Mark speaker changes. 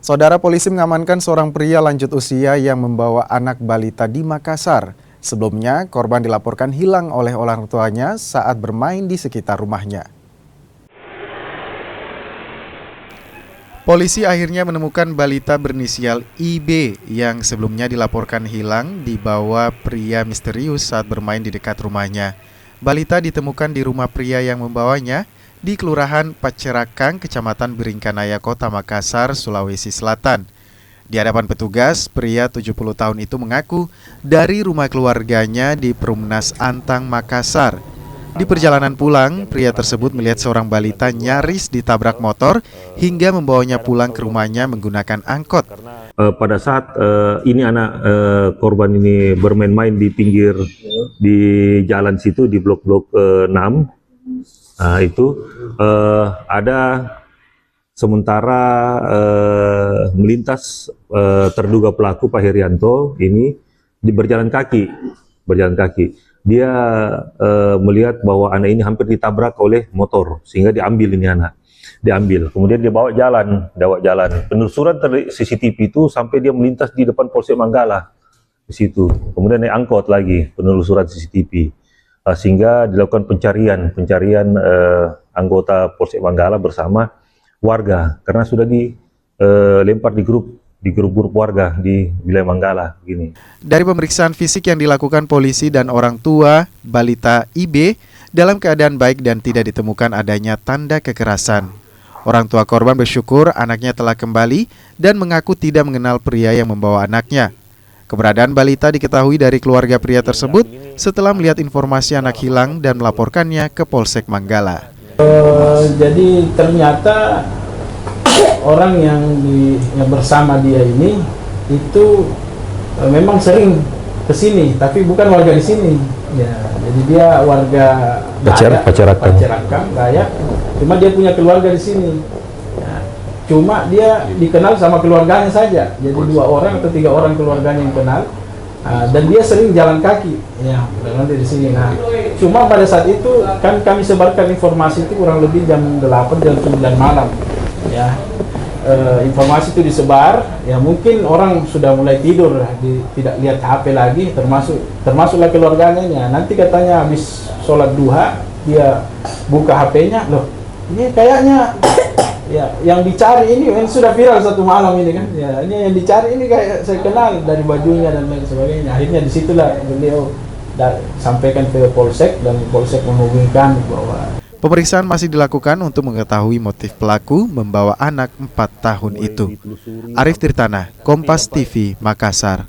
Speaker 1: Saudara, polisi mengamankan seorang pria lanjut usia yang membawa anak balita di Makassar. Sebelumnya, korban dilaporkan hilang oleh orang tuanya saat bermain di sekitar rumahnya. Polisi akhirnya menemukan balita berinisial IB yang sebelumnya dilaporkan hilang dibawa pria misterius saat bermain di dekat rumahnya. Balita ditemukan di rumah pria yang membawanya di Kelurahan Pacerakang, Kecamatan Biringkanaya, Kota Makassar, Sulawesi Selatan. Di hadapan petugas, pria 70 tahun itu mengaku dari rumah keluarganya di Perumnas Antang, Makassar. Di perjalanan pulang, pria tersebut melihat seorang balita nyaris ditabrak motor hingga membawanya pulang ke rumahnya menggunakan angkot.
Speaker 2: Pada saat ini anak korban ini bermain-main di pinggir di jalan situ di blok-blok 6, itu ada sementara melintas terduga pelaku Pak Herianto ini berjalan kaki. Dia melihat bahwa anak ini hampir ditabrak oleh motor sehingga diambil ini anak. Kemudian dia bawa jalan. Penelusuran CCTV itu sampai dia melintas di depan Polsek Manggala di situ. Kemudian naik angkot lagi penelusuran CCTV sehingga dilakukan pencarian anggota Polsek Manggala bersama warga karena sudah dilempar di grup warga di wilayah Manggala begini.
Speaker 1: Dari pemeriksaan fisik yang dilakukan polisi dan orang tua balita IB dalam keadaan baik dan tidak ditemukan adanya tanda kekerasan. Orang tua korban bersyukur anaknya telah kembali dan mengaku tidak mengenal pria yang membawa anaknya. Keberadaan balita diketahui dari keluarga pria tersebut setelah melihat informasi anak hilang dan melaporkannya ke Polsek Manggala.
Speaker 3: Jadi ternyata orang yang bersama dia ini itu memang sering ke sini, tapi bukan warga di sini. Ya, jadi dia warga Pacerakang, Dayak. Cuma dia punya keluarga di sini. Ya, cuma dia dikenal sama keluarganya saja. Jadi 2 orang atau 3 orang keluarganya yang kenal. Dan dia sering jalan kaki, ya, nanti di sini. Nah, cuma pada saat itu kan kami sebarkan informasi itu kurang lebih jam 8 jam 9 malam, ya. Informasi itu disebar, ya mungkin orang sudah mulai tidur, tidak lihat HP lagi, termasuklah keluarganya. Ya, nanti katanya habis sholat duha dia buka HP-nya, loh, ini kayaknya ya yang dicari ini sudah viral satu malam ini kan, ya ini yang dicari ini kayak saya kenal dari bajunya dan lain sebagainya. Akhirnya disitulah beliau sampaikan ke Polsek dan Polsek menghubungkan bahwa
Speaker 1: pemeriksaan masih dilakukan untuk mengetahui motif pelaku membawa anak 4 tahun itu. Arif Tirtanah, Kompas TV, Makassar.